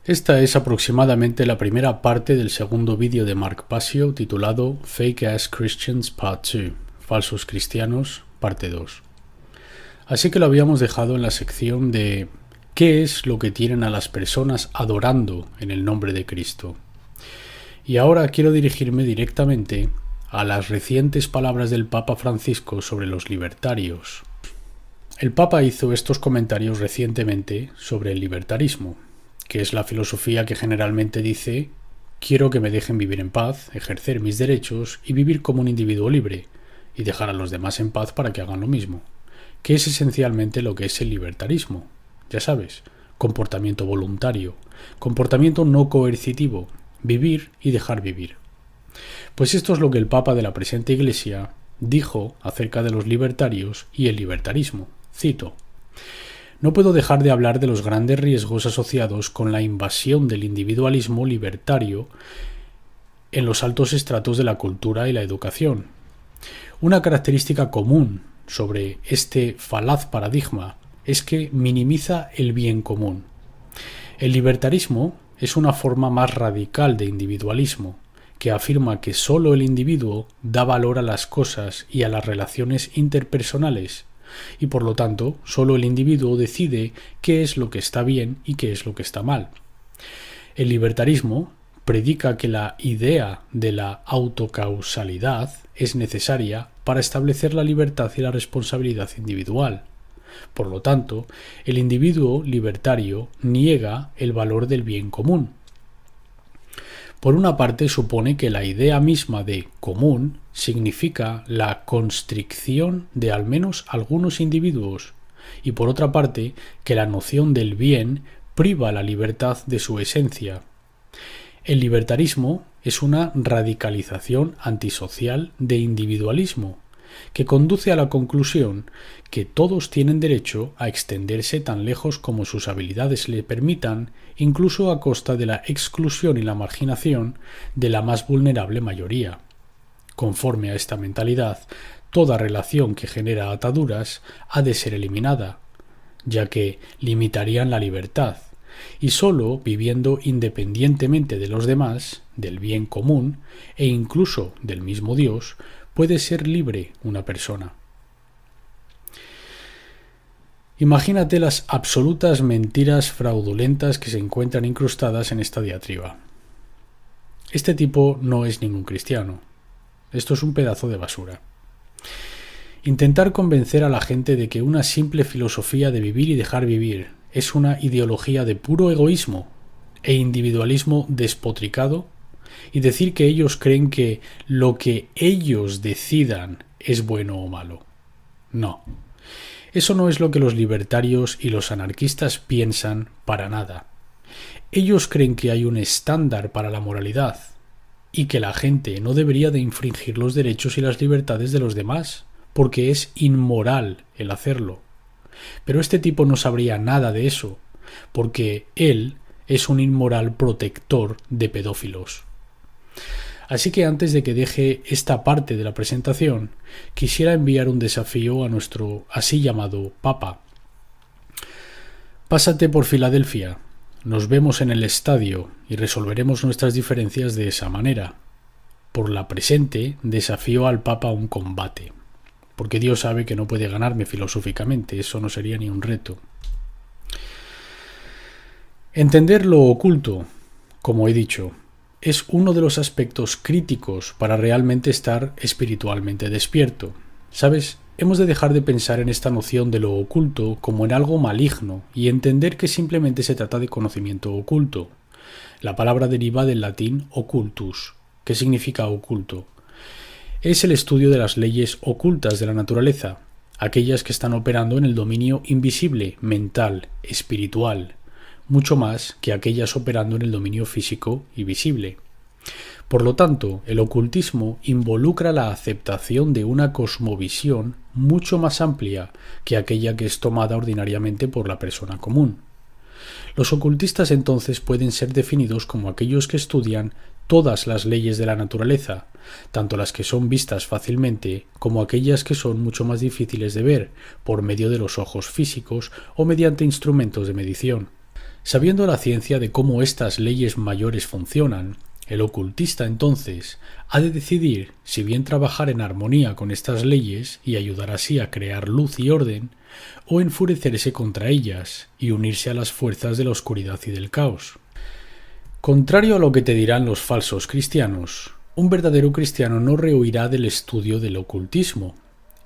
Esta es aproximadamente la primera parte del segundo vídeo de Mark Passio titulado Fake Ass Christians Part 2, Falsos Cristianos, parte 2. Así que lo habíamos dejado en la sección de ¿qué es lo que tienen a las personas adorando en el nombre de Cristo? Y ahora quiero dirigirme directamente a las recientes palabras del Papa Francisco sobre los libertarios. El Papa hizo estos comentarios recientemente sobre el libertarismo, que es la filosofía que generalmente dice: quiero que me dejen vivir en paz, ejercer mis derechos y vivir como un individuo libre, y dejar a los demás en paz para que hagan lo mismo, que es esencialmente lo que es el libertarismo. Ya sabes, comportamiento voluntario, comportamiento no coercitivo, vivir y dejar vivir. Pues esto es lo que el Papa de la presente Iglesia dijo acerca de los libertarios y el libertarismo. Cito: no puedo dejar de hablar de los grandes riesgos asociados con la invasión del individualismo libertario en los altos estratos de la cultura y la educación. Una característica común sobre este falaz paradigma es que minimiza el bien común. El libertarismo es una forma más radical de individualismo, que afirma que solo el individuo da valor a las cosas y a las relaciones interpersonales, y por lo tanto solo el individuo decide qué es lo que está bien y qué es lo que está mal. El libertarismo predica que la idea de la autocausalidad es necesaria para establecer la libertad y la responsabilidad individual. Por lo tanto, el individuo libertario niega el valor del bien común. Por una parte, supone que la idea misma de común significa la constricción de al menos algunos individuos, y por otra parte, que la noción del bien priva la libertad de su esencia. El libertarismo es una radicalización antisocial de individualismo, que conduce a la conclusión que todos tienen derecho a extenderse tan lejos como sus habilidades le permitan, incluso a costa de la exclusión y la marginación de la más vulnerable mayoría. Conforme a esta mentalidad, toda relación que genera ataduras ha de ser eliminada, ya que limitarían la libertad, y sólo viviendo independientemente de los demás, del bien común e incluso del mismo Dios, puede ser libre una persona. Imagínate las absolutas mentiras fraudulentas que se encuentran incrustadas en esta diatriba. Este tipo no es ningún cristiano. Esto es un pedazo de basura. Intentar convencer a la gente de que una simple filosofía de vivir y dejar vivir es una ideología de puro egoísmo e individualismo despotricado, y decir que ellos creen que lo que ellos decidan es bueno o malo. No. Eso no es lo que los libertarios y los anarquistas piensan para nada. Ellos creen que hay un estándar para la moralidad y que la gente no debería de infringir los derechos y las libertades de los demás, porque es inmoral el hacerlo. Pero este tipo no sabría nada de eso, porque él es un inmoral protector de pedófilos. Así que antes de que deje esta parte de la presentación, quisiera enviar un desafío a nuestro así llamado Papa. Pásate por Filadelfia, nos vemos en el estadio y resolveremos nuestras diferencias de esa manera. Por la presente, desafío al Papa a un combate, porque Dios sabe que no puede ganarme filosóficamente, eso no sería ni un reto. Entender lo oculto, como he dicho, es uno de los aspectos críticos para realmente estar espiritualmente despierto. ¿Sabes? Hemos de dejar de pensar en esta noción de lo oculto como en algo maligno y entender que simplemente se trata de conocimiento oculto. La palabra deriva del latín occultus, que significa oculto. Es el estudio de las leyes ocultas de la naturaleza, aquellas que están operando en el dominio invisible, mental, espiritual, mucho más que aquellas operando en el dominio físico y visible. Por lo tanto, el ocultismo involucra la aceptación de una cosmovisión mucho más amplia que aquella que es tomada ordinariamente por la persona común. Los ocultistas entonces pueden ser definidos como aquellos que estudian todas las leyes de la naturaleza, tanto las que son vistas fácilmente como aquellas que son mucho más difíciles de ver por medio de los ojos físicos o mediante instrumentos de medición. Sabiendo la ciencia de cómo estas leyes mayores funcionan, el ocultista entonces ha de decidir si bien trabajar en armonía con estas leyes y ayudar así a crear luz y orden, o enfurecerse contra ellas y unirse a las fuerzas de la oscuridad y del caos. Contrario a lo que te dirán los falsos cristianos, un verdadero cristiano no rehuirá del estudio del ocultismo.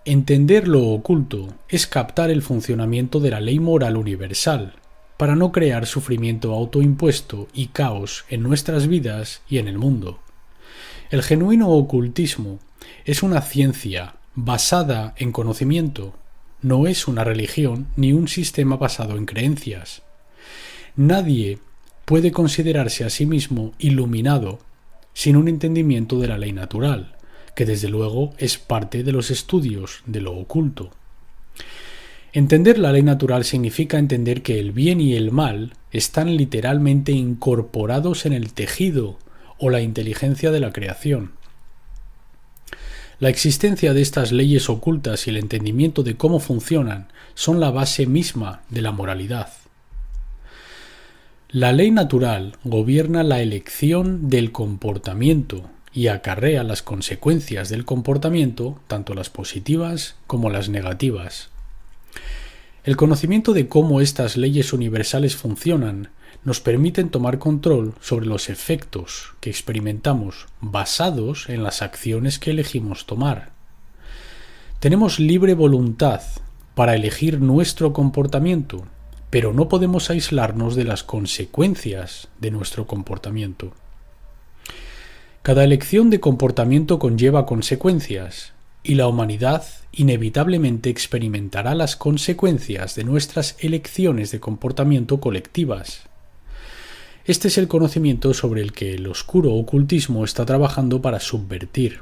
Entender lo oculto es captar el funcionamiento de la ley moral universal, para no crear sufrimiento autoimpuesto y caos en nuestras vidas y en el mundo. El genuino ocultismo es una ciencia basada en conocimiento, no es una religión ni un sistema basado en creencias. Nadie puede considerarse a sí mismo iluminado sin un entendimiento de la ley natural, que desde luego es parte de los estudios de lo oculto. Entender la ley natural significa entender que el bien y el mal están literalmente incorporados en el tejido o la inteligencia de la creación. La existencia de estas leyes ocultas y el entendimiento de cómo funcionan son la base misma de la moralidad. La ley natural gobierna la elección del comportamiento y acarrea las consecuencias del comportamiento, tanto las positivas como las negativas. El conocimiento de cómo estas leyes universales funcionan nos permiten tomar control sobre los efectos que experimentamos basados en las acciones que elegimos tomar. Tenemos libre voluntad para elegir nuestro comportamiento, pero no podemos aislarnos de las consecuencias de nuestro comportamiento. Cada elección de comportamiento conlleva consecuencias, y la humanidad inevitablemente experimentará las consecuencias de nuestras elecciones de comportamiento colectivas. Este es el conocimiento sobre el que el oscuro ocultismo está trabajando para subvertir.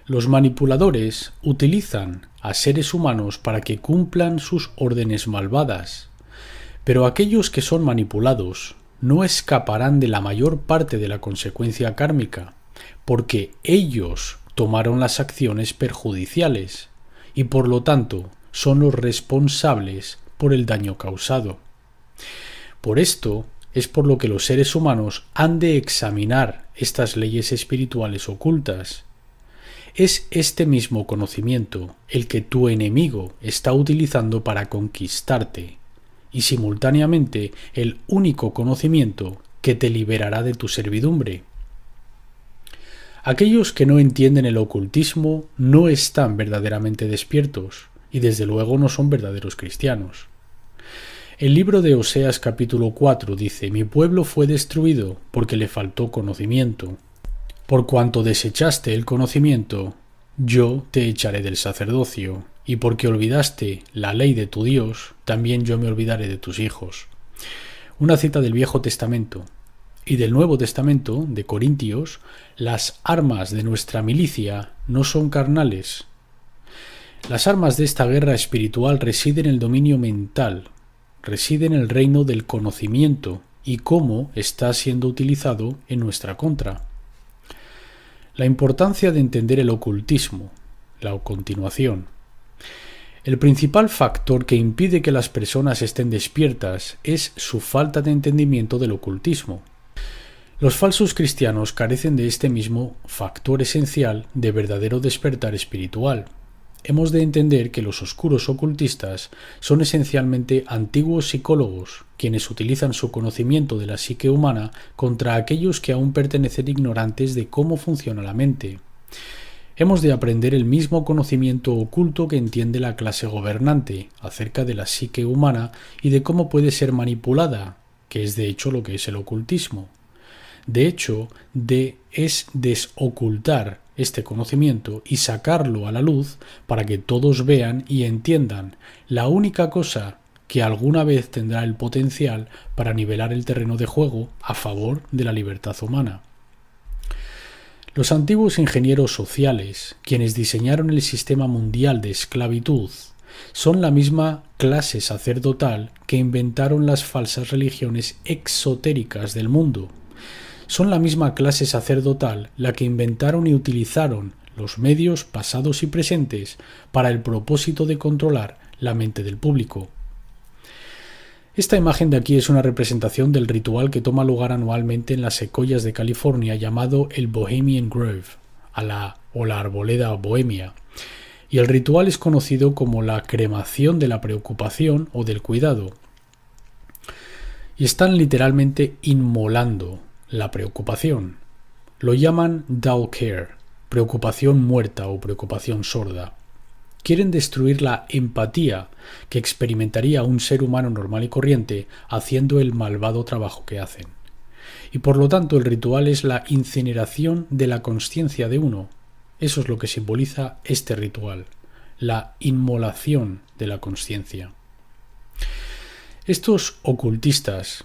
Los manipuladores utilizan a seres humanos para que cumplan sus órdenes malvadas, pero aquellos que son manipulados no escaparán de la mayor parte de la consecuencia kármica, porque ellos tomaron las acciones perjudiciales y por lo tanto son los responsables por el daño causado. Por esto es por lo que los seres humanos han de examinar estas leyes espirituales ocultas. Es este mismo conocimiento el que tu enemigo está utilizando para conquistarte y simultáneamente el único conocimiento que te liberará de tu servidumbre. Aquellos que no entienden el ocultismo no están verdaderamente despiertos y desde luego no son verdaderos cristianos. El libro de Oseas capítulo 4 dice: «Mi pueblo fue destruido porque le faltó conocimiento. Por cuanto desechaste el conocimiento, yo te echaré del sacerdocio, y porque olvidaste la ley de tu Dios, también yo me olvidaré de tus hijos». Una cita del Viejo Testamento. Y del Nuevo Testamento, de Corintios: «Las armas de nuestra milicia no son carnales». Las armas de esta guerra espiritual residen en el dominio mental, residen en el reino del conocimiento y cómo está siendo utilizado en nuestra contra. La importancia de entender el ocultismo, la continuación. El principal factor que impide que las personas estén despiertas es su falta de entendimiento del ocultismo. Los falsos cristianos carecen de este mismo factor esencial de verdadero despertar espiritual. Hemos de entender que los oscuros ocultistas son esencialmente antiguos psicólogos, quienes utilizan su conocimiento de la psique humana contra aquellos que aún pertenecen ignorantes de cómo funciona la mente. Hemos de aprender el mismo conocimiento oculto que entiende la clase gobernante acerca de la psique humana y de cómo puede ser manipulada, que es de hecho lo que es el ocultismo. De hecho, es desocultar este conocimiento y sacarlo a la luz para que todos vean y entiendan la única cosa que alguna vez tendrá el potencial para nivelar el terreno de juego a favor de la libertad humana. Los antiguos ingenieros sociales, quienes diseñaron el sistema mundial de esclavitud, son la misma clase sacerdotal que inventaron las falsas religiones exotéricas del mundo. Son la misma clase sacerdotal la que inventaron y utilizaron los medios pasados y presentes para el propósito de controlar la mente del público. Esta imagen de aquí es una representación del ritual que toma lugar anualmente en las secoyas de California llamado el Bohemian Grove, o la arboleda bohemia, y el ritual es conocido como la cremación de la preocupación o del cuidado. Y están literalmente inmolando la preocupación. Lo llaman dull care, preocupación muerta o preocupación sorda. Quieren destruir la empatía que experimentaría un ser humano normal y corriente haciendo el malvado trabajo que hacen. Y por lo tanto el ritual es la incineración de la consciencia de uno. Eso es lo que simboliza este ritual, la inmolación de la consciencia. Estos ocultistas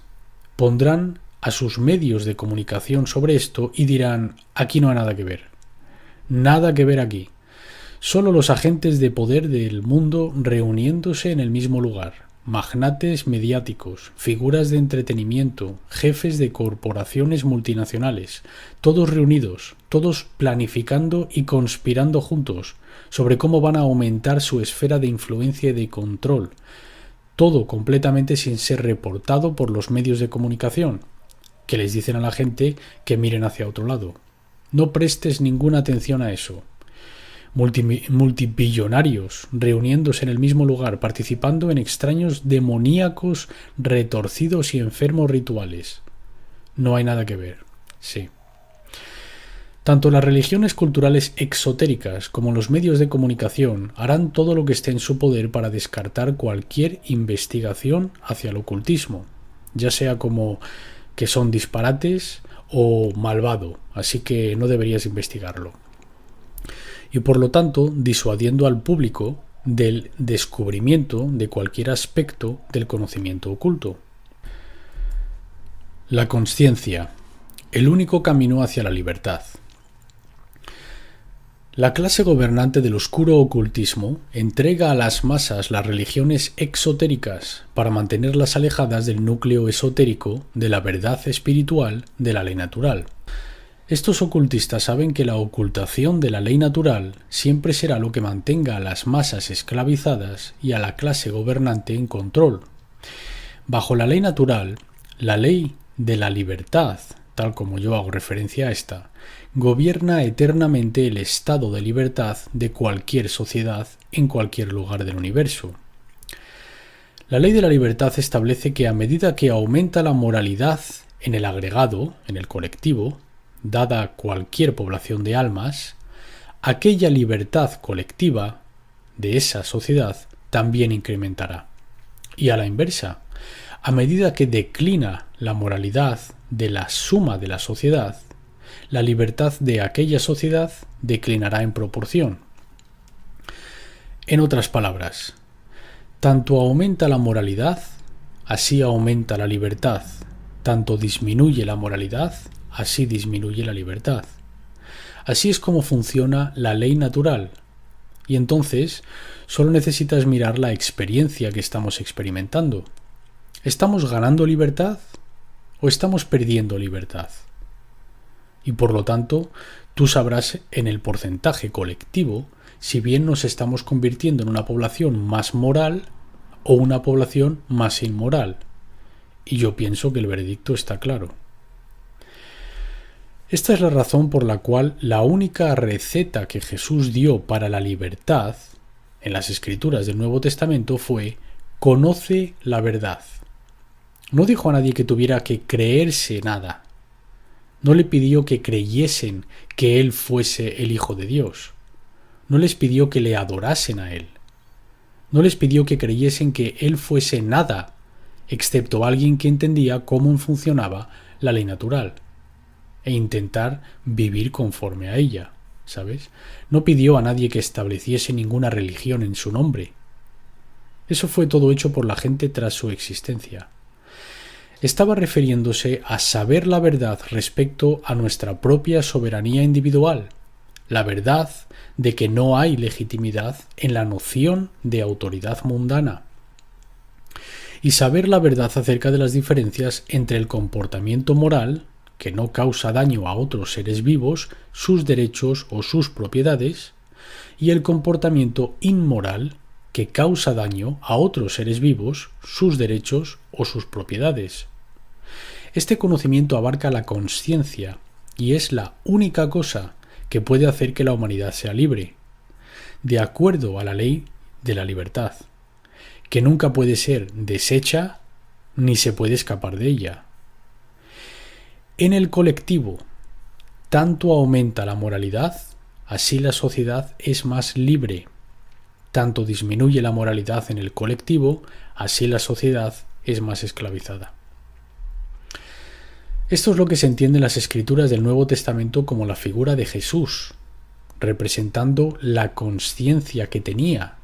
pondrán a sus medios de comunicación sobre esto y dirán: aquí no hay nada que ver. Nada que ver aquí. Solo los agentes de poder del mundo reuniéndose en el mismo lugar, magnates mediáticos, figuras de entretenimiento, jefes de corporaciones multinacionales, todos reunidos, todos planificando y conspirando juntos sobre cómo van a aumentar su esfera de influencia y de control, todo completamente sin ser reportado por los medios de comunicación, que les dicen a la gente que miren hacia otro lado. No prestes ninguna atención a eso. Multibillonarios reuniéndose en el mismo lugar, participando en extraños demoníacos, retorcidos y enfermos rituales. No hay nada que ver. Sí. Tanto las religiones culturales exotéricas como los medios de comunicación harán todo lo que esté en su poder para descartar cualquier investigación hacia el ocultismo, ya sea como que son disparates o malvado, así que no deberías investigarlo. Y por lo tanto disuadiendo al público del descubrimiento de cualquier aspecto del conocimiento oculto. La consciencia, el único camino hacia la libertad. La clase gobernante del oscuro ocultismo entrega a las masas las religiones exotéricas para mantenerlas alejadas del núcleo esotérico de la verdad espiritual de la ley natural. Estos ocultistas saben que la ocultación de la ley natural siempre será lo que mantenga a las masas esclavizadas y a la clase gobernante en control. Bajo la ley natural, la ley de la libertad, tal como yo hago referencia a esta, gobierna eternamente el estado de libertad de cualquier sociedad en cualquier lugar del universo. La ley de la libertad establece que a medida que aumenta la moralidad en el agregado, en el colectivo, dada cualquier población de almas, aquella libertad colectiva de esa sociedad también incrementará. Y a la inversa, a medida que declina la moralidad de la suma de la sociedad, la libertad de aquella sociedad declinará en proporción. En otras palabras, tanto aumenta la moralidad, así aumenta la libertad, tanto disminuye la moralidad, así disminuye la libertad. Así es como funciona la ley natural, y entonces solo necesitas mirar la experiencia que estamos experimentando. ¿Estamos ganando libertad o estamos perdiendo libertad? Y por lo tanto, tú sabrás en el porcentaje colectivo si bien nos estamos convirtiendo en una población más moral o una población más inmoral. Y yo pienso que el veredicto está claro. Esta es la razón por la cual la única receta que Jesús dio para la libertad en las Escrituras del Nuevo Testamento fue: conoce la verdad. No dijo a nadie que tuviera que creerse nada. No le pidió que creyesen que Él fuese el Hijo de Dios. No les pidió que le adorasen a Él. No les pidió que creyesen que Él fuese nada, excepto alguien que entendía cómo funcionaba la ley natural e intentar vivir conforme a ella, ¿sabes? No pidió a nadie que estableciese ninguna religión en su nombre. Eso fue todo hecho por la gente tras su existencia. Estaba refiriéndose a saber la verdad respecto a nuestra propia soberanía individual, la verdad de que no hay legitimidad en la noción de autoridad mundana, y saber la verdad acerca de las diferencias entre el comportamiento moral, que no causa daño a otros seres vivos, sus derechos o sus propiedades, y el comportamiento inmoral, que causa daño a otros seres vivos, sus derechos o sus propiedades. Este conocimiento abarca la consciencia y es la única cosa que puede hacer que la humanidad sea libre, de acuerdo a la ley de la libertad, que nunca puede ser deshecha ni se puede escapar de ella. En el colectivo, tanto aumenta la moralidad, así la sociedad es más libre. Tanto disminuye la moralidad en el colectivo, así la sociedad es más esclavizada. Esto es lo que se entiende en las escrituras del Nuevo Testamento como la figura de Jesús, representando la consciencia que tenía,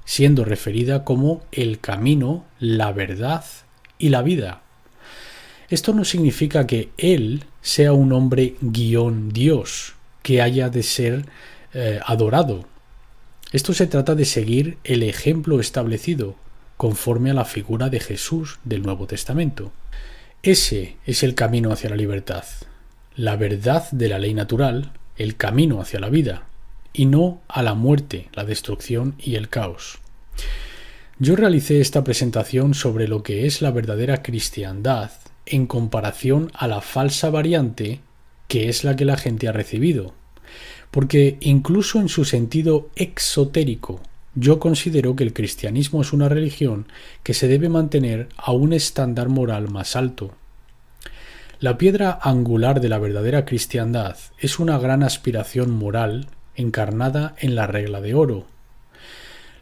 siendo referida como el camino, la verdad y la vida. Esto no significa que Él sea un hombre guión Dios, que haya de ser adorado. Esto se trata de seguir el ejemplo establecido, conforme a la figura de Jesús del Nuevo Testamento. Ese es el camino hacia la libertad, la verdad de la ley natural, el camino hacia la vida, y no a la muerte, la destrucción y el caos. Yo realicé esta presentación sobre lo que es la verdadera cristiandad en comparación a la falsa variante que es la que la gente ha recibido, porque incluso en su sentido exotérico, yo considero que el cristianismo es una religión que se debe mantener a un estándar moral más alto. La piedra angular de la verdadera cristiandad es una gran aspiración moral encarnada en la regla de oro.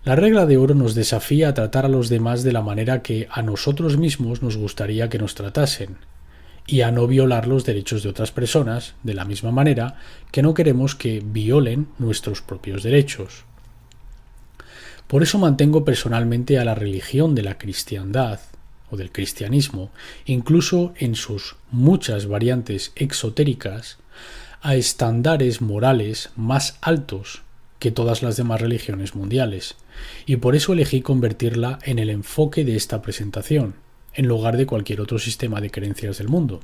La regla de oro nos desafía a tratar a los demás de la manera que a nosotros mismos nos gustaría que nos tratasen, y a no violar los derechos de otras personas de la misma manera que no queremos que violen nuestros propios derechos. Por eso mantengo personalmente a la religión de la cristiandad o del cristianismo, incluso en sus muchas variantes exotéricas, a estándares morales más altos que todas las demás religiones mundiales, y por eso elegí convertirla en el enfoque de esta presentación, en lugar de cualquier otro sistema de creencias del mundo.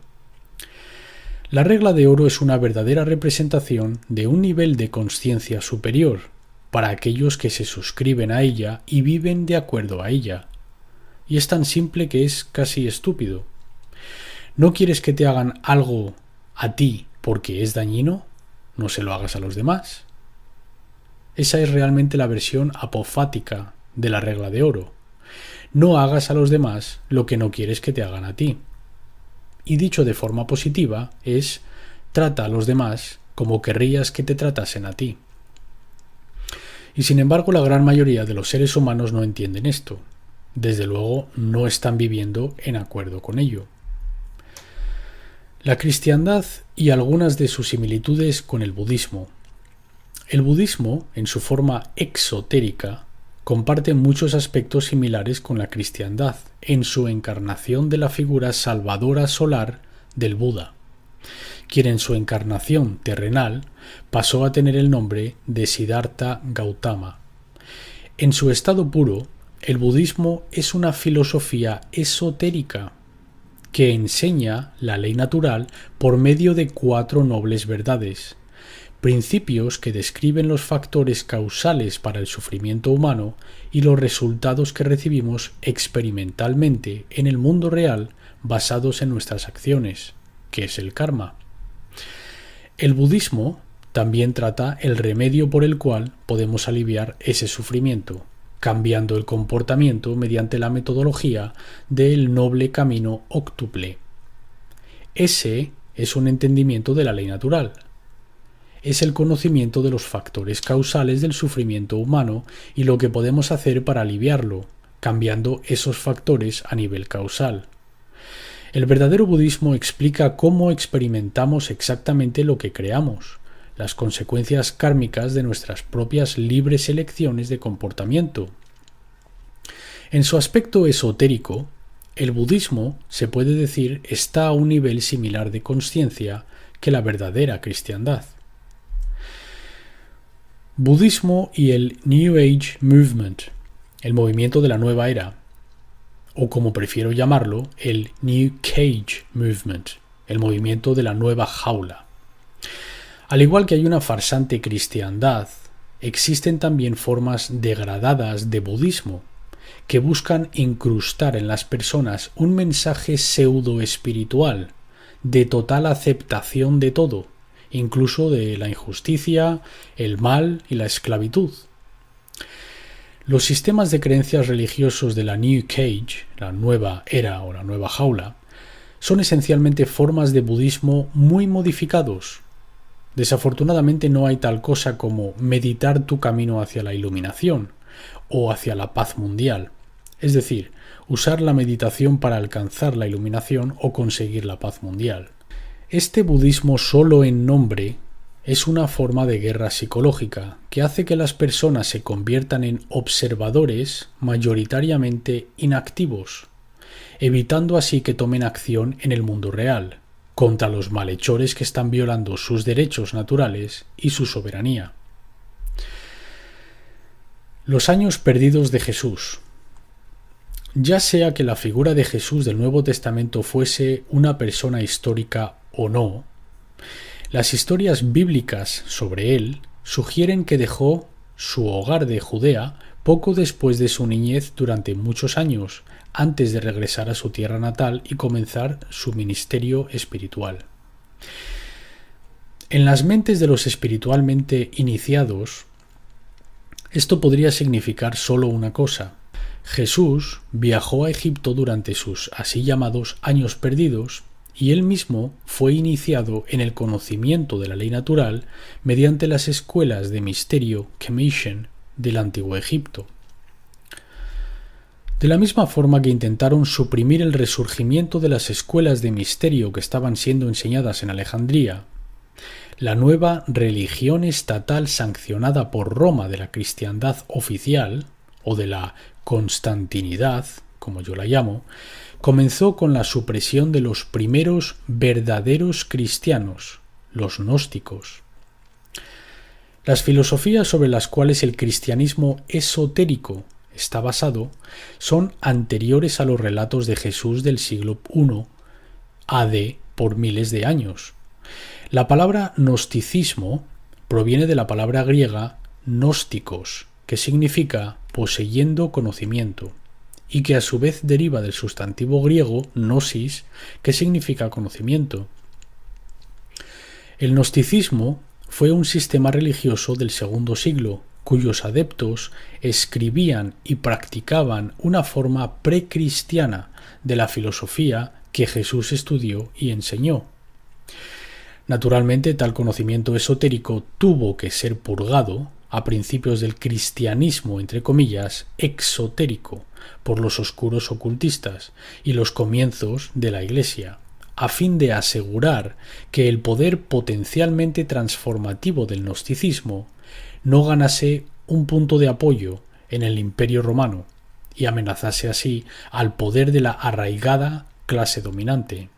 La regla de oro es una verdadera representación de un nivel de consciencia superior para aquellos que se suscriben a ella y viven de acuerdo a ella. Y es tan simple que es casi estúpido. ¿No quieres que te hagan algo a ti porque es dañino? No se lo hagas a los demás. Esa es realmente la versión apofática de la regla de oro. No hagas a los demás lo que no quieres que te hagan a ti. Y dicho de forma positiva es: trata a los demás como querrías que te tratasen a ti. Y sin embargo, la gran mayoría de los seres humanos no entienden esto. Desde luego, no están viviendo en acuerdo con ello. La cristiandad y algunas de sus similitudes con el budismo. El budismo, en su forma exotérica, comparte muchos aspectos similares con la cristiandad en su encarnación de la figura salvadora solar del Buda, quien en su encarnación terrenal pasó a tener el nombre de Siddhartha Gautama. En su estado puro, el budismo es una filosofía esotérica que enseña la ley natural por medio de 4 nobles verdades, principios que describen los factores causales para el sufrimiento humano y los resultados que recibimos experimentalmente en el mundo real basados en nuestras acciones, que es el karma. El budismo también trata el remedio por el cual podemos aliviar ese sufrimiento, cambiando el comportamiento mediante la metodología del noble camino óctuple. Ese es un entendimiento de la ley natural. Es el conocimiento de los factores causales del sufrimiento humano y lo que podemos hacer para aliviarlo, cambiando esos factores a nivel causal. El verdadero budismo explica cómo experimentamos exactamente lo que creamos, las consecuencias kármicas de nuestras propias libres elecciones de comportamiento. En su aspecto esotérico, el budismo, se puede decir, está a un nivel similar de consciencia que la verdadera cristiandad. Budismo y el New Age Movement, el movimiento de la nueva era, o como prefiero llamarlo, el New Cage Movement, el movimiento de la nueva jaula. Al igual que hay una farsante cristiandad, existen también formas degradadas de budismo que buscan incrustar en las personas un mensaje pseudo-espiritual de total aceptación de todo, incluso de la injusticia, el mal y la esclavitud. Los sistemas de creencias religiosos de la New Cage, la nueva era o la nueva jaula, son esencialmente formas de budismo muy modificados. Desafortunadamente no hay tal cosa como meditar tu camino hacia la iluminación o hacia la paz mundial, es decir, usar la meditación para alcanzar la iluminación o conseguir la paz mundial. Este budismo solo en nombre es una forma de guerra psicológica que hace que las personas se conviertan en observadores mayoritariamente inactivos, evitando así que tomen acción en el mundo real, contra los malhechores que están violando sus derechos naturales y su soberanía. Los años perdidos de Jesús. Ya sea que la figura de Jesús del Nuevo Testamento fuese una persona histórica o no, las historias bíblicas sobre él sugieren que dejó su hogar de Judea poco después de su niñez durante muchos años, antes de regresar a su tierra natal y comenzar su ministerio espiritual. En las mentes de los espiritualmente iniciados, esto podría significar solo una cosa. Jesús viajó a Egipto durante sus así llamados años perdidos y él mismo fue iniciado en el conocimiento de la ley natural mediante las escuelas de misterio Kemetian del Antiguo Egipto. De la misma forma que intentaron suprimir el resurgimiento de las escuelas de misterio que estaban siendo enseñadas en Alejandría, la nueva religión estatal sancionada por Roma de la cristiandad oficial, o de la constantinidad, como yo la llamo, comenzó con la supresión de los primeros verdaderos cristianos, los gnósticos. Las filosofías sobre las cuales el cristianismo esotérico está basado son anteriores a los relatos de Jesús del siglo I AD por miles de años. La palabra gnosticismo proviene de la palabra griega gnósticos, que significa poseyendo conocimiento, y que a su vez deriva del sustantivo griego gnosis, que significa conocimiento. El gnosticismo fue un sistema religioso del segundo siglo, cuyos adeptos escribían y practicaban una forma precristiana de la filosofía que Jesús estudió y enseñó. Naturalmente, tal conocimiento esotérico tuvo que ser purgado a principios del cristianismo, entre comillas, exotérico, por los oscuros ocultistas y los comienzos de la Iglesia, a fin de asegurar que el poder potencialmente transformativo del gnosticismo no ganase un punto de apoyo en el Imperio Romano y amenazase así al poder de la arraigada clase dominante.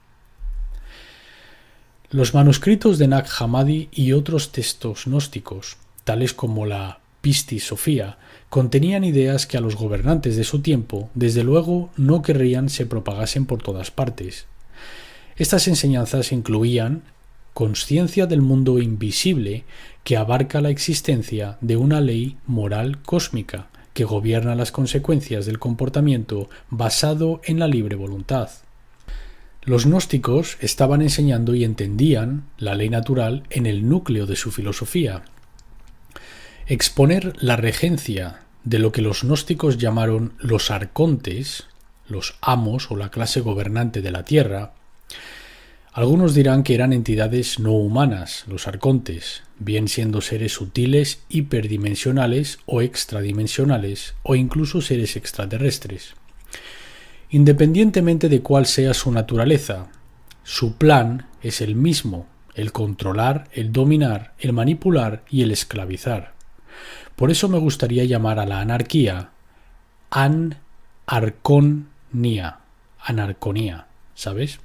Los manuscritos de Nag Hammadi y otros textos gnósticos, tales como la Pistis Sophia, contenían ideas que a los gobernantes de su tiempo, desde luego, no querrían se propagasen por todas partes. Estas enseñanzas incluían consciencia del mundo invisible que abarca la existencia de una ley moral cósmica que gobierna las consecuencias del comportamiento basado en la libre voluntad. Los gnósticos estaban enseñando y entendían la ley natural en el núcleo de su filosofía. Exponer la regencia de lo que los gnósticos llamaron los arcontes, los amos o la clase gobernante de la tierra. Algunos dirán que eran entidades no humanas, los arcontes, bien siendo seres sutiles hiperdimensionales o extradimensionales, o incluso seres extraterrestres. Independientemente de cuál sea su naturaleza, su plan es el mismo: el controlar, el dominar, el manipular y el esclavizar. Por eso me gustaría llamar a la anarquía anarconía, ¿sabes?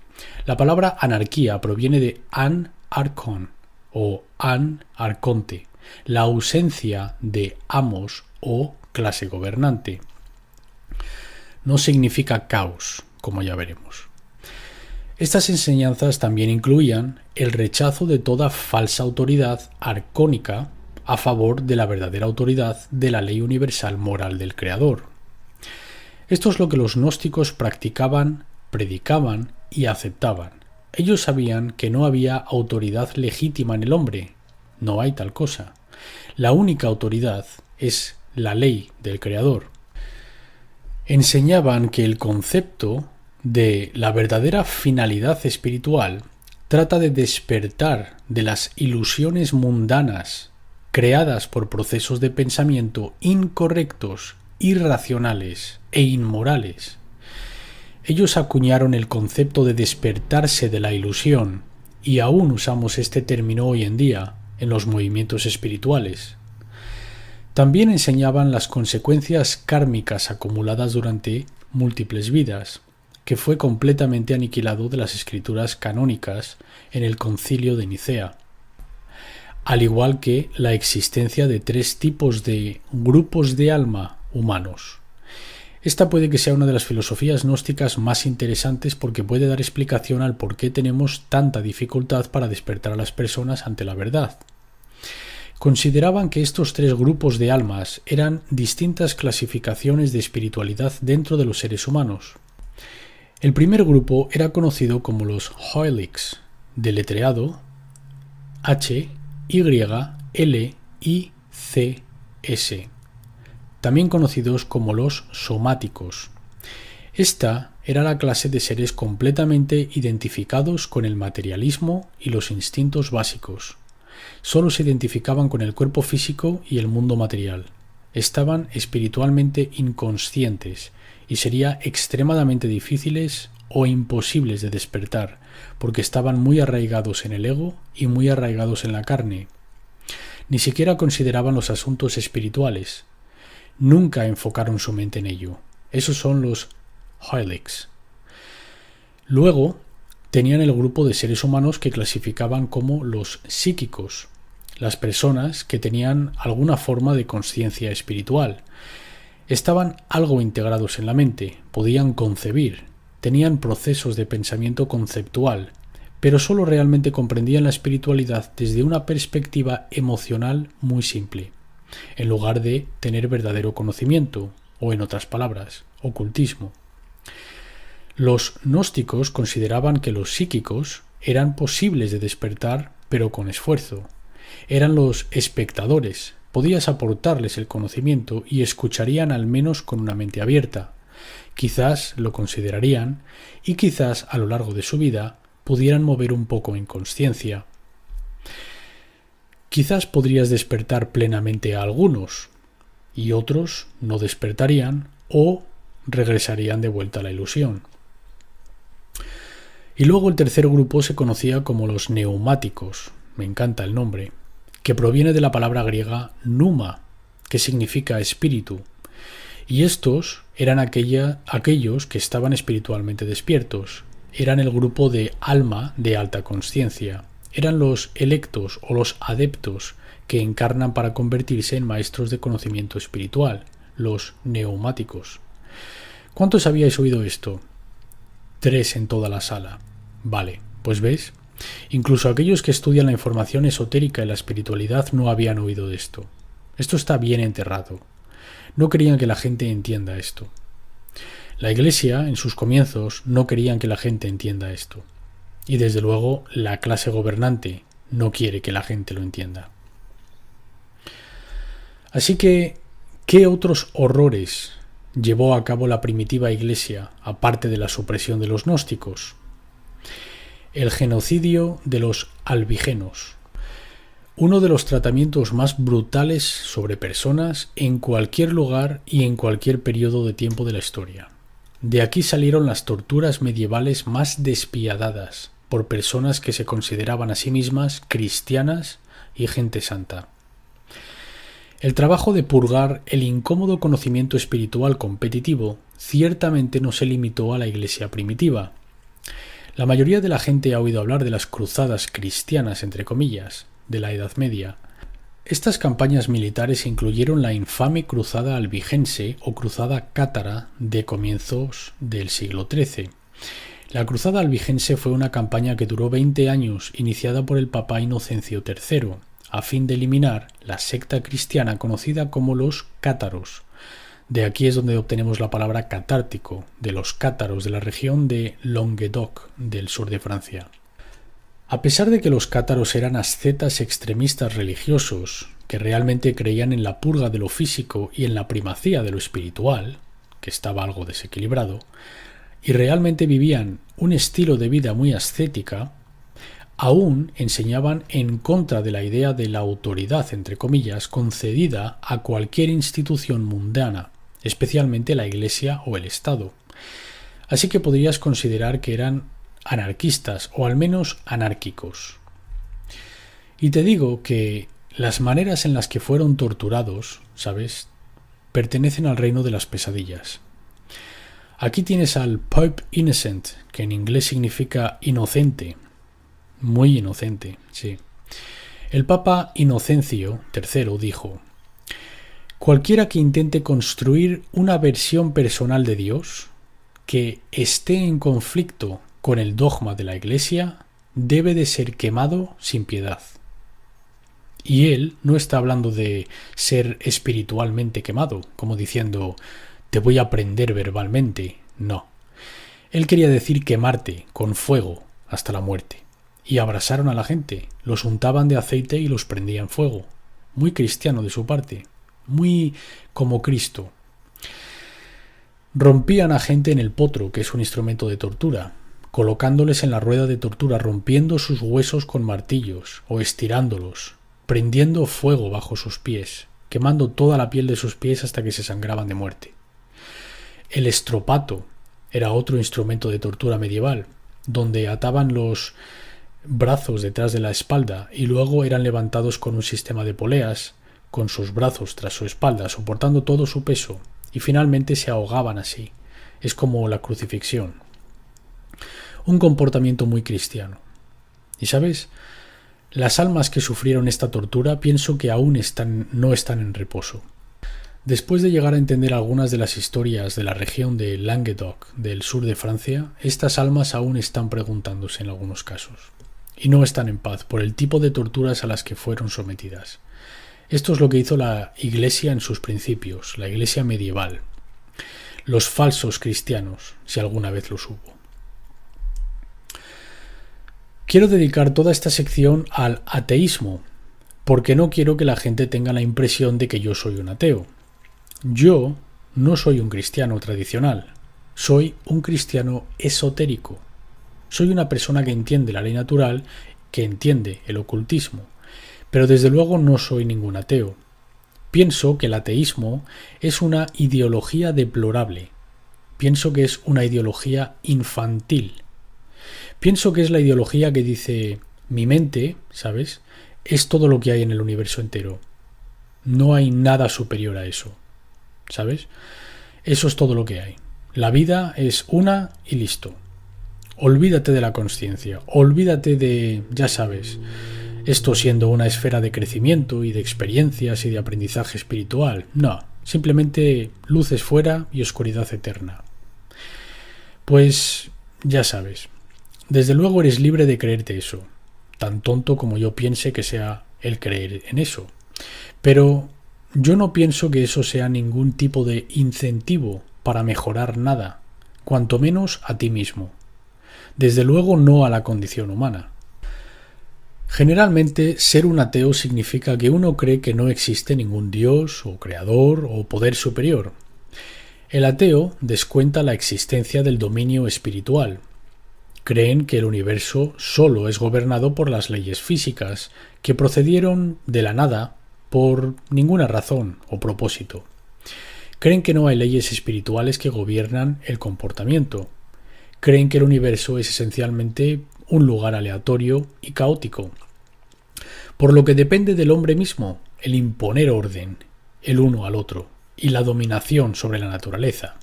La palabra anarquía proviene de an-arcon o an-arconte, la ausencia de amos o clase gobernante. No significa caos, como ya veremos. Estas enseñanzas también incluían el rechazo de toda falsa autoridad arcónica a favor de la verdadera autoridad de la ley universal moral del Creador. Esto es lo que los gnósticos practicaban, predicaban y aceptaban. Ellos sabían que no había autoridad legítima en el hombre. No hay tal cosa. La única autoridad es la ley del Creador. Enseñaban que el concepto de la verdadera finalidad espiritual trata de despertar de las ilusiones mundanas creadas por procesos de pensamiento incorrectos, irracionales e inmorales. Ellos acuñaron el concepto de despertarse de la ilusión, y aún usamos este término hoy en día en los movimientos espirituales. También enseñaban las consecuencias kármicas acumuladas durante múltiples vidas, que fue completamente aniquilado de las escrituras canónicas en el Concilio de Nicea, al igual que la existencia de 3 tipos de grupos de alma humanos. Esta puede que sea una de las filosofías gnósticas más interesantes porque puede dar explicación al por qué tenemos tanta dificultad para despertar a las personas ante la verdad. Consideraban que estos 3 grupos de almas eran distintas clasificaciones de espiritualidad dentro de los seres humanos. El primer grupo era conocido como los Hoyliks, deletreado H-Y-L-I-C-S, también conocidos como los somáticos. Esta era la clase de seres completamente identificados con el materialismo y los instintos básicos. Solo se identificaban con el cuerpo físico y el mundo material. Estaban espiritualmente inconscientes y sería extremadamente difíciles o imposibles de despertar, porque estaban muy arraigados en el ego y muy arraigados en la carne. Ni siquiera consideraban los asuntos espirituales. Nunca enfocaron su mente en ello. Esos son los Hoyliks. Luego tenían el grupo de seres humanos que clasificaban como los psíquicos, las personas que tenían alguna forma de consciencia espiritual. Estaban algo integrados en la mente, podían concebir, tenían procesos de pensamiento conceptual, pero solo realmente comprendían la espiritualidad desde una perspectiva emocional muy simple, en lugar de tener verdadero conocimiento, o en otras palabras, ocultismo. Los gnósticos consideraban que los psíquicos eran posibles de despertar, pero con esfuerzo. Eran los espectadores, podías aportarles el conocimiento y escucharían al menos con una mente abierta. Quizás lo considerarían y quizás a lo largo de su vida pudieran mover un poco en consciencia. Quizás podrías despertar plenamente a algunos y otros no despertarían o regresarían de vuelta a la ilusión. Y luego el tercer grupo se conocía como los neumáticos, me encanta el nombre, que proviene de la palabra griega pneuma, que significa espíritu, y estos eran aquellos que estaban espiritualmente despiertos, eran el grupo de alma de alta consciencia, eran los electos o los adeptos que encarnan para convertirse en maestros de conocimiento espiritual, los neumáticos. ¿Cuántos habíais oído esto? 3 en toda la sala. Vale, pues ves, incluso aquellos que estudian la información esotérica y la espiritualidad no habían oído de esto. Esto está bien enterrado. No querían que la gente entienda esto. La Iglesia, en sus comienzos, no querían que la gente entienda esto. Y desde luego, la clase gobernante no quiere que la gente lo entienda. Así que, ¿qué otros horrores llevó a cabo la primitiva Iglesia, aparte de la supresión de los gnósticos? El genocidio de los albigenos. Uno de los tratamientos más brutales sobre personas en cualquier lugar y en cualquier periodo de tiempo de la historia. De aquí salieron las torturas medievales más despiadadas por personas que se consideraban a sí mismas cristianas y gente santa. El trabajo de purgar el incómodo conocimiento espiritual competitivo ciertamente no se limitó a la Iglesia primitiva. La mayoría de la gente ha oído hablar de las cruzadas cristianas, entre comillas, de la Edad Media. Estas campañas militares incluyeron la infame cruzada albigense o cruzada cátara de comienzos del siglo XIII. La cruzada albigense fue una campaña que duró 20 años, iniciada por el Papa Inocencio III, a fin de eliminar la secta cristiana conocida como los cátaros. De aquí es donde obtenemos la palabra catártico, de los cátaros de la región de Languedoc, del sur de Francia. A pesar de que los cátaros eran ascetas extremistas religiosos, que realmente creían en la purga de lo físico y en la primacía de lo espiritual, que estaba algo desequilibrado, y realmente vivían un estilo de vida muy ascética, aún enseñaban en contra de la idea de la autoridad, entre comillas, concedida a cualquier institución mundana, especialmente la Iglesia o el Estado. Así que podrías considerar que eran anarquistas o al menos anárquicos. Y te digo que las maneras en las que fueron torturados, ¿sabes?, pertenecen al reino de las pesadillas. Aquí tienes al Pope Innocent, que en inglés significa inocente. Muy inocente, sí. El Papa Inocencio III dijo: cualquiera que intente construir una versión personal de Dios que esté en conflicto con el dogma de la Iglesia debe de ser quemado sin piedad. Y él no está hablando de ser espiritualmente quemado, como diciendo te voy a prender verbalmente, no. Él quería decir quemarte con fuego hasta la muerte. Y abrasaron a la gente, los untaban de aceite y los prendían fuego. Muy cristiano de su parte, muy como Cristo. Rompían a gente en el potro, que es un instrumento de tortura, colocándoles en la rueda de tortura, rompiendo sus huesos con martillos o estirándolos, prendiendo fuego bajo sus pies, quemando toda la piel de sus pies hasta que se sangraban de muerte. El estropato era otro instrumento de tortura medieval, donde ataban los brazos detrás de la espalda y luego eran levantados con un sistema de poleas, con sus brazos tras su espalda, soportando todo su peso, y finalmente se ahogaban así. Es como la crucifixión. Un comportamiento muy cristiano. Y ¿sabes? Las almas que sufrieron esta tortura pienso que aún no están en reposo. Después de llegar a entender algunas de las historias de la región de Languedoc, del sur de Francia, estas almas aún están preguntándose en algunos casos. Y no están en paz por el tipo de torturas a las que fueron sometidas. Esto es lo que hizo la Iglesia en sus principios, la Iglesia medieval. Los falsos cristianos, si alguna vez los hubo. Quiero dedicar toda esta sección al ateísmo, porque no quiero que la gente tenga la impresión de que yo soy un ateo. Yo no soy un cristiano tradicional, soy un cristiano esotérico. Soy una persona que entiende la ley natural, que entiende el ocultismo, pero desde luego no soy ningún ateo. Pienso que el ateísmo es una ideología deplorable. Pienso que es una ideología infantil. Pienso que es la ideología que dice, mi mente, ¿sabes?, es todo lo que hay en el universo entero. No hay nada superior a eso, ¿sabes? Eso es todo lo que hay. La vida es una y listo. Olvídate de la consciencia, olvídate de, ya sabes, esto siendo una esfera de crecimiento y de experiencias y de aprendizaje espiritual. No, simplemente luces fuera y oscuridad eterna. Pues, ya sabes, desde luego eres libre de creerte eso, tan tonto como yo piense que sea el creer en eso. Pero yo no pienso que eso sea ningún tipo de incentivo para mejorar nada, cuanto menos a ti mismo. Desde luego no a la condición humana. Generalmente, ser un ateo significa que uno cree que no existe ningún Dios o creador o poder superior. El ateo descuenta la existencia del dominio espiritual. Creen que el universo solo es gobernado por las leyes físicas, que procedieron de la nada por ninguna razón o propósito. Creen que no hay leyes espirituales que gobiernan el comportamiento. Creen que el universo es esencialmente un lugar aleatorio y caótico, por lo que depende del hombre mismo el imponer orden el uno al otro y la dominación sobre la naturaleza.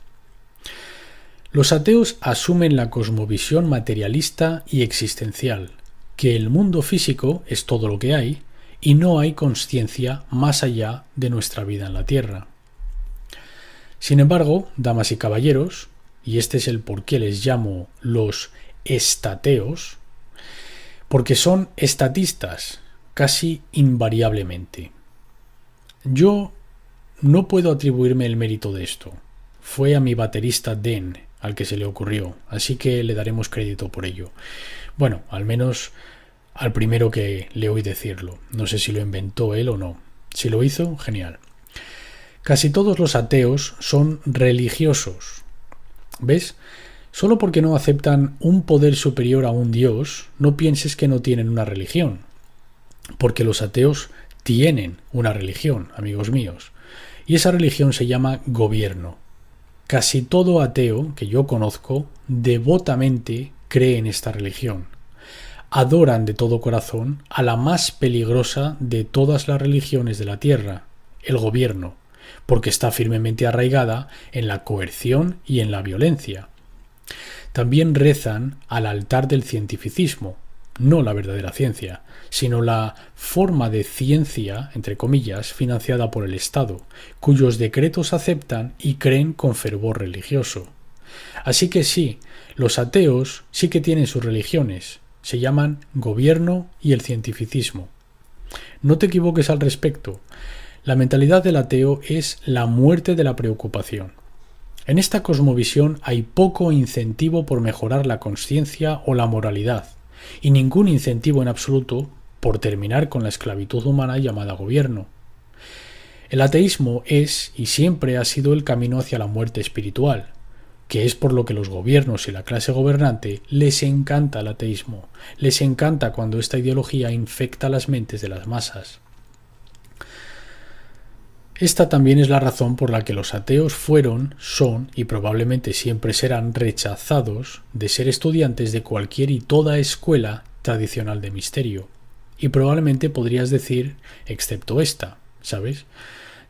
Los ateos asumen la cosmovisión materialista y existencial, que el mundo físico es todo lo que hay y no hay consciencia más allá de nuestra vida en la Tierra. Sin embargo, damas y caballeros, y este es el por qué les llamo los estateos, porque son estatistas, casi invariablemente. Yo no puedo atribuirme el mérito de esto. Fue a mi baterista Dan al que se le ocurrió, así que le daremos crédito por ello. Bueno, al menos al primero que le oí decirlo. No sé si lo inventó él o no. Si lo hizo, genial. Casi todos los ateos son religiosos. ¿Ves? Solo porque no aceptan un poder superior a un Dios, no pienses que no tienen una religión. Porque los ateos tienen una religión, amigos míos. Y esa religión se llama gobierno. Casi todo ateo que yo conozco devotamente cree en esta religión. Adoran de todo corazón a la más peligrosa de todas las religiones de la tierra, el gobierno, porque está firmemente arraigada en la coerción y en la violencia. También rezan al altar del cientificismo, no la verdadera ciencia, sino la forma de ciencia, entre comillas, financiada por el Estado, cuyos decretos aceptan y creen con fervor religioso. Así que sí, los ateos sí que tienen sus religiones, se llaman gobierno y el cientificismo. No te equivoques al respecto. La mentalidad del ateo es la muerte de la preocupación. En esta cosmovisión hay poco incentivo por mejorar la consciencia o la moralidad, y ningún incentivo en absoluto por terminar con la esclavitud humana llamada gobierno. El ateísmo es y siempre ha sido el camino hacia la muerte espiritual, que es por lo que los gobiernos y la clase gobernante les encanta el ateísmo, les encanta cuando esta ideología infecta las mentes de las masas. Esta también es la razón por la que los ateos fueron, son y probablemente siempre serán rechazados de ser estudiantes de cualquier y toda escuela tradicional de misterio. Y probablemente podrías decir, excepto esta, ¿sabes?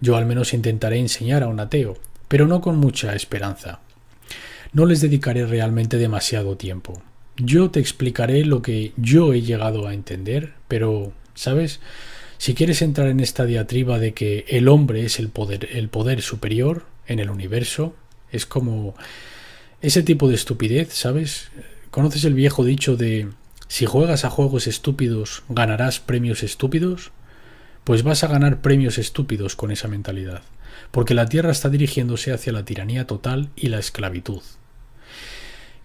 Yo al menos intentaré enseñar a un ateo, pero no con mucha esperanza. No les dedicaré realmente demasiado tiempo. Yo te explicaré lo que yo he llegado a entender, pero, ¿sabes? Si quieres entrar en esta diatriba de que el hombre es el poder superior en el universo, es como ese tipo de estupidez, ¿sabes? ¿Conoces el viejo dicho de si juegas a juegos estúpidos ganarás premios estúpidos? Pues vas a ganar premios estúpidos con esa mentalidad, porque la Tierra está dirigiéndose hacia la tiranía total y la esclavitud.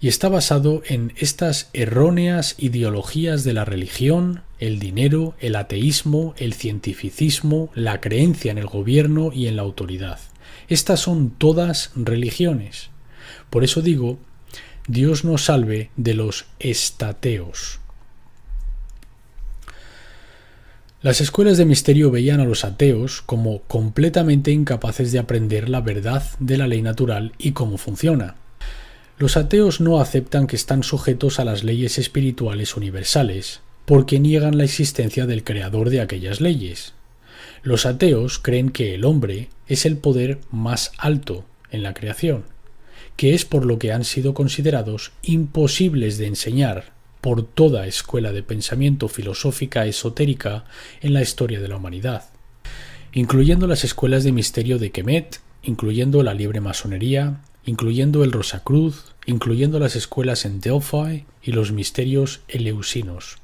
Y está basado en estas erróneas ideologías de la religión, el dinero, el ateísmo, el cientificismo, la creencia en el gobierno y en la autoridad. Estas son todas religiones. Por eso digo, Dios nos salve de los estateos. Las escuelas de misterio veían a los ateos como completamente incapaces de aprender la verdad de la ley natural y cómo funciona. Los ateos no aceptan que están sujetos a las leyes espirituales universales, porque niegan la existencia del creador de aquellas leyes. Los ateos creen que el hombre es el poder más alto en la creación, que es por lo que han sido considerados imposibles de enseñar por toda escuela de pensamiento filosófica esotérica en la historia de la humanidad, incluyendo las escuelas de misterio de Kemet, incluyendo la libre masonería, incluyendo el Rosacruz, incluyendo las escuelas en Delphi y los misterios eleusinos.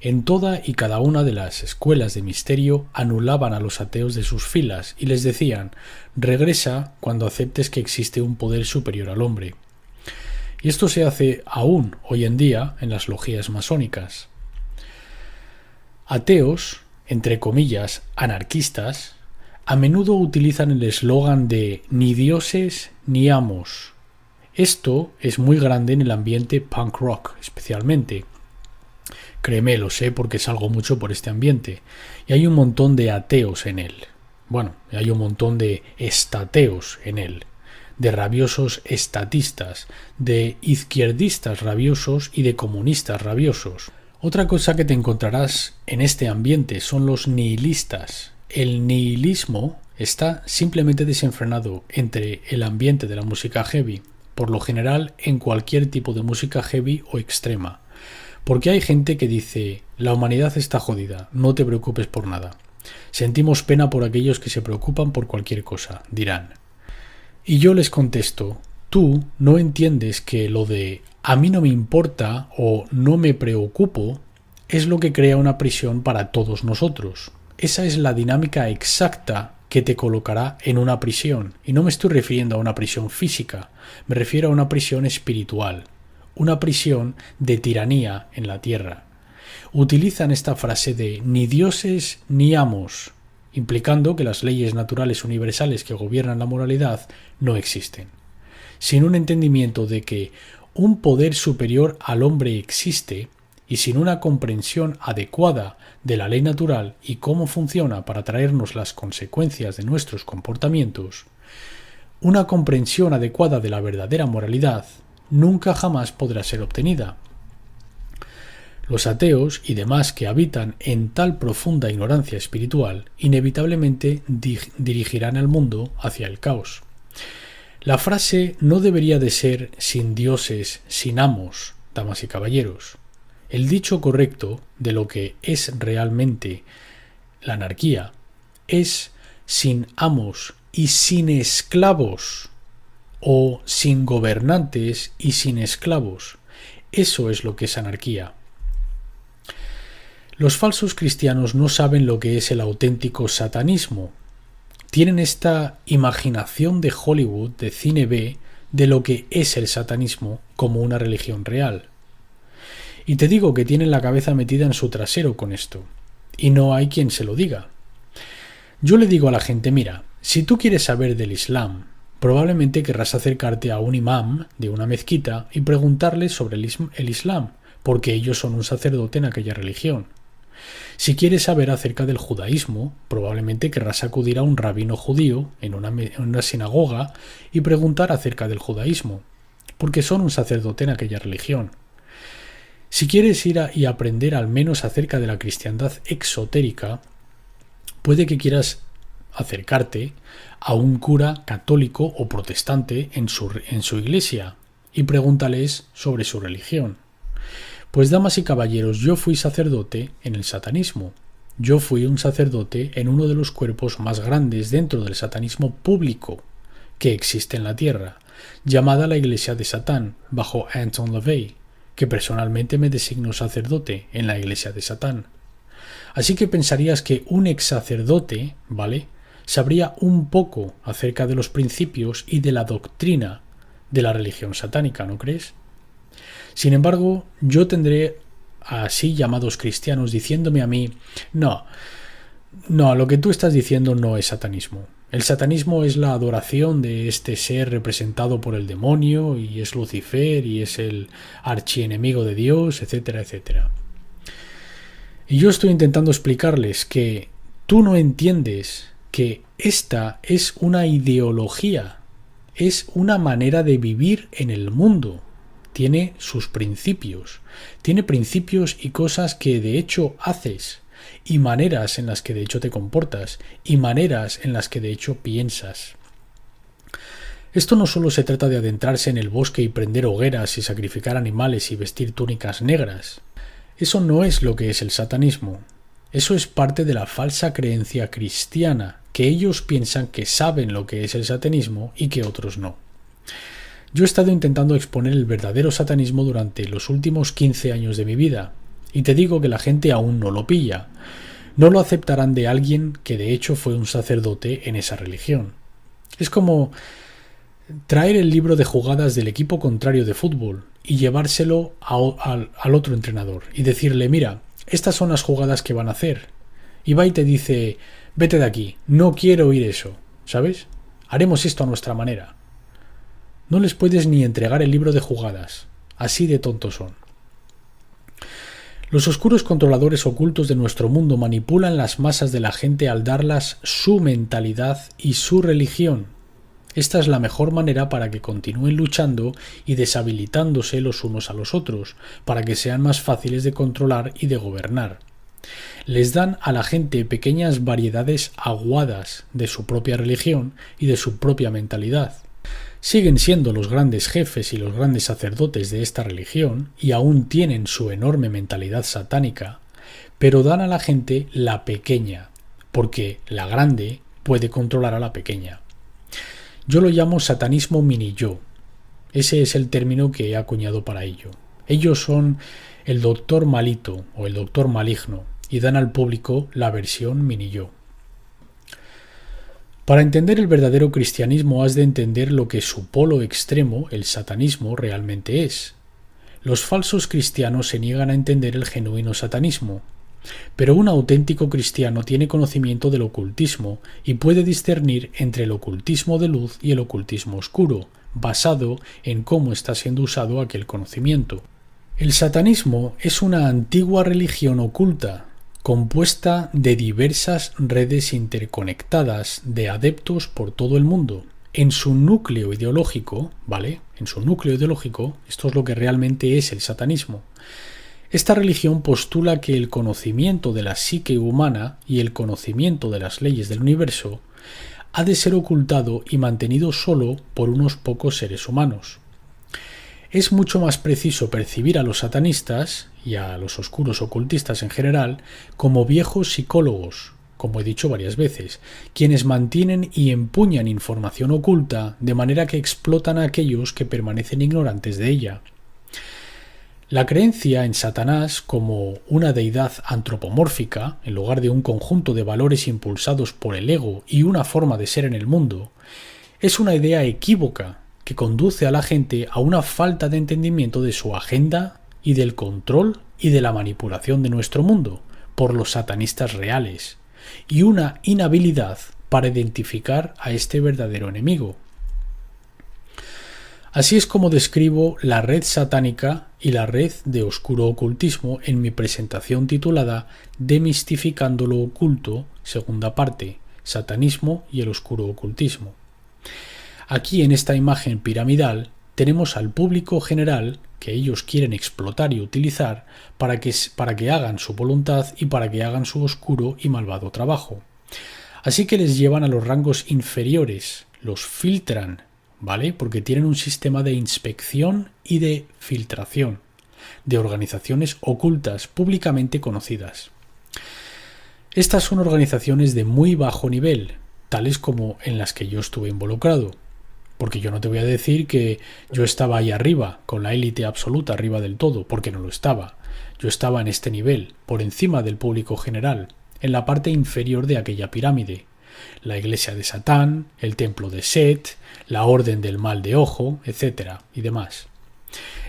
En toda y cada una de las escuelas de misterio anulaban a los ateos de sus filas y les decían: regresa cuando aceptes que existe un poder superior al hombre. Y esto se hace aún hoy en día en las logias masónicas. Ateos, entre comillas, anarquistas, a menudo utilizan el eslogan de ni dioses ni amos. Esto es muy grande en el ambiente punk rock, especialmente. Créeme, lo sé porque salgo mucho por este ambiente. Y hay un montón de ateos en él. Bueno, hay un montón de estateos en él. De rabiosos estatistas, de izquierdistas rabiosos y de comunistas rabiosos. Otra cosa que te encontrarás en este ambiente son los nihilistas. El nihilismo está simplemente desenfrenado entre el ambiente de la música heavy, por lo general en cualquier tipo de música heavy o extrema. Porque hay gente que dice: la humanidad está jodida, no te preocupes por nada. Sentimos pena por aquellos que se preocupan por cualquier cosa, dirán. Y yo les contesto: tú no entiendes que lo de a mí no me importa o no me preocupo es lo que crea una prisión para todos nosotros. Esa es la dinámica exacta que te colocará en una prisión. Y no me estoy refiriendo a una prisión física, me refiero a una prisión espiritual, una prisión de tiranía en la tierra. Utilizan esta frase de ni dioses ni amos, implicando que las leyes naturales universales que gobiernan la moralidad no existen. Sin un entendimiento de que un poder superior al hombre existe, y sin una comprensión adecuada de la ley natural y cómo funciona para traernos las consecuencias de nuestros comportamientos, una comprensión adecuada de la verdadera moralidad nunca jamás podrá ser obtenida. Los ateos y demás que habitan en tal profunda ignorancia espiritual inevitablemente dirigirán al mundo hacia el caos. La frase no debería de ser sin dioses, sin amos, damas y caballeros. El dicho correcto de lo que es realmente la anarquía es sin amos y sin esclavos, o sin gobernantes y sin esclavos. Eso es lo que es anarquía. Los falsos cristianos no saben lo que es el auténtico satanismo. Tienen esta imaginación de Hollywood, de cine B, de lo que es el satanismo como una religión real. Y te digo que tienen la cabeza metida en su trasero con esto. Y no hay quien se lo diga. Yo le digo a la gente, mira, si tú quieres saber del Islam, probablemente querrás acercarte a un imam de una mezquita y preguntarle sobre el Islam, porque ellos son un sacerdote en aquella religión. Si quieres saber acerca del judaísmo, probablemente querrás acudir a un rabino judío en una sinagoga y preguntar acerca del judaísmo, porque son un sacerdote en aquella religión. Si quieres ir y aprender al menos acerca de la cristiandad exotérica, puede que quieras acercarte a un cura católico o protestante en su iglesia y pregúntales sobre su religión. Pues damas y caballeros, yo fui sacerdote en el satanismo. Yo fui un sacerdote en uno de los cuerpos más grandes dentro del satanismo público que existe en la tierra, llamada la Iglesia de Satán, bajo Anton LaVey, que personalmente me designó sacerdote en la Iglesia de Satán. Así que pensarías que un ex sacerdote, ¿vale?, sabría un poco acerca de los principios y de la doctrina de la religión satánica, ¿no crees? Sin embargo, yo tendré así llamados cristianos diciéndome a mí, no, lo que tú estás diciendo no es satanismo. El satanismo es la adoración de este ser representado por el demonio, y es Lucifer, y es el archienemigo de Dios, etcétera, etcétera. Y yo estoy intentando explicarles que tú no entiendes que esta es una ideología, es una manera de vivir en el mundo. Tiene sus principios, tiene principios y cosas que de hecho haces, y maneras en las que de hecho te comportas, y maneras en las que de hecho piensas. Esto no solo se trata de adentrarse en el bosque y prender hogueras y sacrificar animales y vestir túnicas negras. Eso no es lo que es el satanismo. Eso es parte de la falsa creencia cristiana, que ellos piensan que saben lo que es el satanismo y que otros no. Yo he estado intentando exponer el verdadero satanismo durante los últimos 15 años de mi vida, y te digo que la gente aún no lo pilla. No lo aceptarán de alguien que de hecho fue un sacerdote en esa religión. Es como traer el libro de jugadas del equipo contrario de fútbol y llevárselo al otro entrenador y decirle, mira, estas son las jugadas que van a hacer. Y va y te dice, vete de aquí, no quiero oír eso, ¿sabes? Haremos esto a nuestra manera. No les puedes ni entregar el libro de jugadas, así de tontos son. Los oscuros controladores ocultos de nuestro mundo manipulan las masas de la gente al darlas su mentalidad y su religión. Esta es la mejor manera para que continúen luchando y deshabilitándose los unos a los otros, para que sean más fáciles de controlar y de gobernar. Les dan a la gente pequeñas variedades aguadas de su propia religión y de su propia mentalidad. Siguen siendo los grandes jefes y los grandes sacerdotes de esta religión y aún tienen su enorme mentalidad satánica, pero dan a la gente la pequeña, porque la grande puede controlar a la pequeña. Yo lo llamo satanismo mini-yo. Ese es el término que he acuñado para ello. Ellos son el doctor malito o el doctor maligno, y dan al público la versión mini yo. Para entender el verdadero cristianismo has de entender lo que su polo extremo, el satanismo, realmente es. Los falsos cristianos se niegan a entender el genuino satanismo, pero un auténtico cristiano tiene conocimiento del ocultismo y puede discernir entre el ocultismo de luz y el ocultismo oscuro, basado en cómo está siendo usado aquel conocimiento. El satanismo es una antigua religión oculta, compuesta de diversas redes interconectadas de adeptos por todo el mundo. En su núcleo ideológico, ¿vale? En su núcleo ideológico, esto es lo que realmente es el satanismo. Esta religión postula que el conocimiento de la psique humana y el conocimiento de las leyes del universo ha de ser ocultado y mantenido solo por unos pocos seres humanos. Es mucho más preciso percibir a los satanistas y a los oscuros ocultistas en general como viejos psicólogos, como he dicho varias veces, quienes mantienen y empuñan información oculta de manera que explotan a aquellos que permanecen ignorantes de ella. La creencia en Satanás como una deidad antropomórfica, en lugar de un conjunto de valores impulsados por el ego y una forma de ser en el mundo, es una idea equívoca que conduce a la gente a una falta de entendimiento de su agenda y del control y de la manipulación de nuestro mundo por los satanistas reales, y una inhabilidad para identificar a este verdadero enemigo. Así es como describo la red satánica y la red de oscuro ocultismo en mi presentación titulada Demistificando lo oculto, segunda parte, Satanismo y el oscuro ocultismo. Aquí en esta imagen piramidal tenemos al público general que ellos quieren explotar y utilizar para que hagan su voluntad y para que hagan su oscuro y malvado trabajo. Así que les llevan a los rangos inferiores, los filtran, ¿vale? Porque tienen un sistema de inspección y de filtración de organizaciones ocultas públicamente conocidas. Estas son organizaciones de muy bajo nivel, tales como en las que yo estuve involucrado, porque yo no te voy a decir que yo estaba ahí arriba, con la élite absoluta arriba del todo, porque no lo estaba. Yo estaba en este nivel, por encima del público general, en la parte inferior de aquella pirámide. La iglesia de Satán, el templo de Set, la orden del mal de ojo, etc. y demás.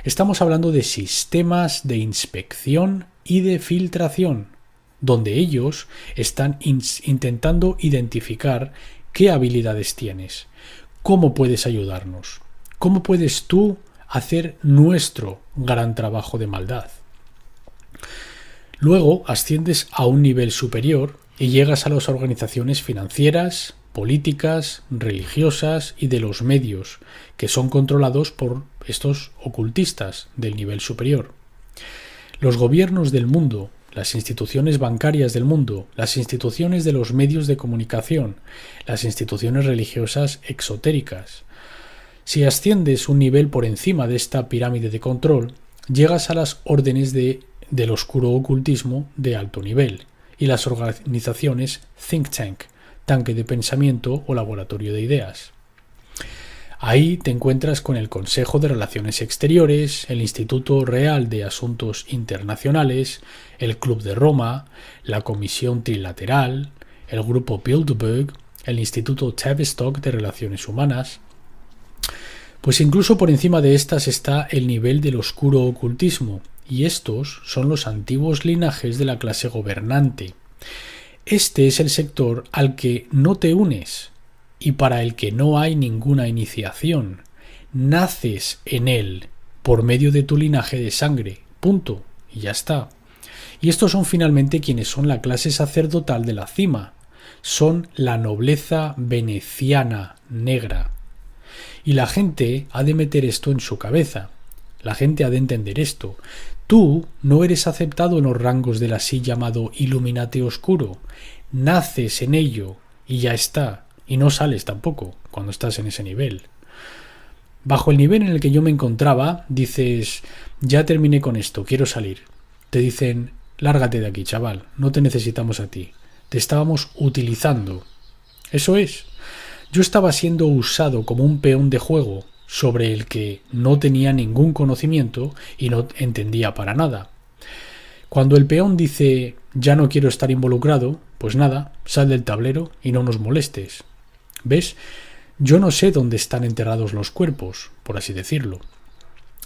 Estamos hablando de sistemas de inspección y de filtración, donde ellos están intentando identificar qué habilidades tienes, cómo puedes ayudarnos, cómo puedes tú hacer nuestro gran trabajo de maldad. Luego asciendes a un nivel superior y llegas a las organizaciones financieras, políticas, religiosas y de los medios, que son controlados por estos ocultistas del nivel superior. Los gobiernos del mundo, las instituciones bancarias del mundo, las instituciones de los medios de comunicación, las instituciones religiosas exotéricas. Si asciendes un nivel por encima de esta pirámide de control, llegas a las órdenes del oscuro ocultismo de alto nivel y las organizaciones think tank, tanque de pensamiento o laboratorio de ideas. Ahí te encuentras con el Consejo de Relaciones Exteriores, el Instituto Real de Asuntos Internacionales, el Club de Roma, la Comisión Trilateral, el Grupo Bilderberg, el Instituto Tavistock de Relaciones Humanas. Pues incluso por encima de estas está el nivel del oscuro ocultismo, y estos son los antiguos linajes de la clase gobernante. Este es el sector al que no te unes y para el que no hay ninguna iniciación. Naces en él por medio de tu linaje de sangre. Punto. Y ya está. Y estos son finalmente quienes son la clase sacerdotal de la cima. Son la nobleza veneciana negra. Y la gente ha de meter esto en su cabeza. La gente ha de entender esto. Tú no eres aceptado en los rangos del así llamado Illuminati oscuro. Naces en ello y ya está. Y no sales tampoco cuando estás en ese nivel. Bajo el nivel en el que yo me encontraba, dices, ya terminé con esto, quiero salir. Te dicen, lárgate de aquí, chaval, no te necesitamos a ti. Te estábamos utilizando. Eso es. Yo estaba siendo usado como un peón de juego sobre el que no tenía ningún conocimiento y no entendía para nada. Cuando el peón dice ya no quiero estar involucrado, pues nada, sal del tablero y no nos molestes. ¿Ves? Yo no sé dónde están enterrados los cuerpos, por así decirlo.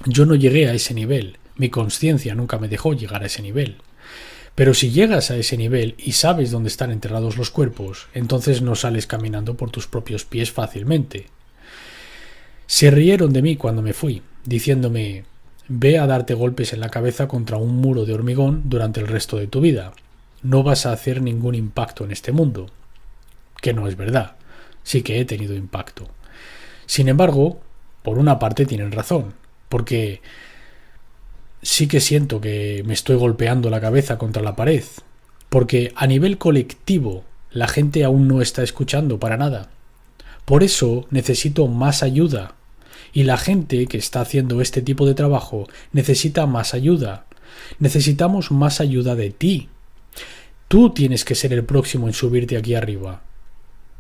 Yo no llegué a ese nivel, mi conciencia nunca me dejó llegar a ese nivel. Pero si llegas a ese nivel y sabes dónde están enterrados los cuerpos, entonces no sales caminando por tus propios pies fácilmente. Se rieron de mí cuando me fui, diciéndome: ve a darte golpes en la cabeza contra un muro de hormigón durante el resto de tu vida. No vas a hacer ningún impacto en este mundo. Que no es verdad. Sí que he tenido impacto. Sin embargo, por una parte tienen razón, porque sí que siento que me estoy golpeando la cabeza contra la pared, porque a nivel colectivo la gente aún no está escuchando para nada. Por eso necesito más ayuda, y la gente que está haciendo este tipo de trabajo necesita más ayuda. Necesitamos más ayuda de ti. Tú tienes que ser el próximo en subirte aquí arriba.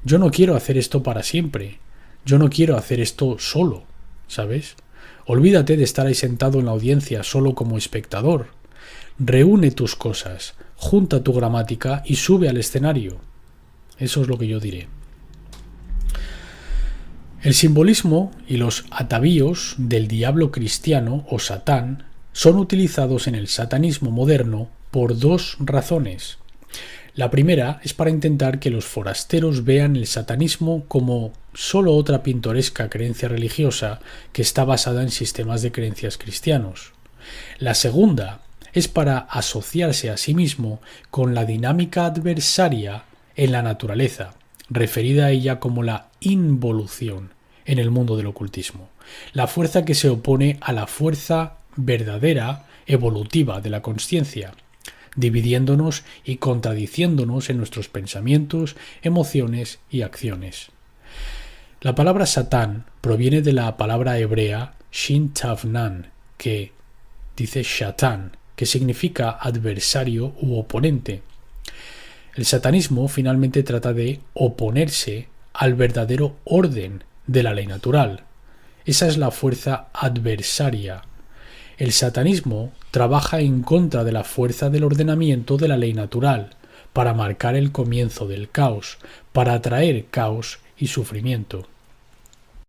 Yo no quiero hacer esto para siempre. Yo no quiero hacer esto solo, ¿sabes? Olvídate de estar ahí sentado en la audiencia solo como espectador. Reúne tus cosas, junta tu gramática y sube al escenario. Eso es lo que yo diré. El simbolismo y los atavíos del diablo cristiano o Satán son utilizados en el satanismo moderno por dos razones. La primera es para intentar que los forasteros vean el satanismo como solo otra pintoresca creencia religiosa que está basada en sistemas de creencias cristianos. La segunda es para asociarse a sí mismo con la dinámica adversaria en la naturaleza, referida a ella como la involución en el mundo del ocultismo, la fuerza que se opone a la fuerza verdadera evolutiva de la consciencia, dividiéndonos y contradiciéndonos en nuestros pensamientos, emociones y acciones. La palabra Satán proviene de la palabra hebrea Shin Tav Nan, que dice Shatan, que significa adversario u oponente. El satanismo finalmente trata de oponerse al verdadero orden de la ley natural. Esa es la fuerza adversaria. El satanismo trabaja en contra de la fuerza del ordenamiento de la ley natural, para marcar el comienzo del caos, para atraer caos y sufrimiento.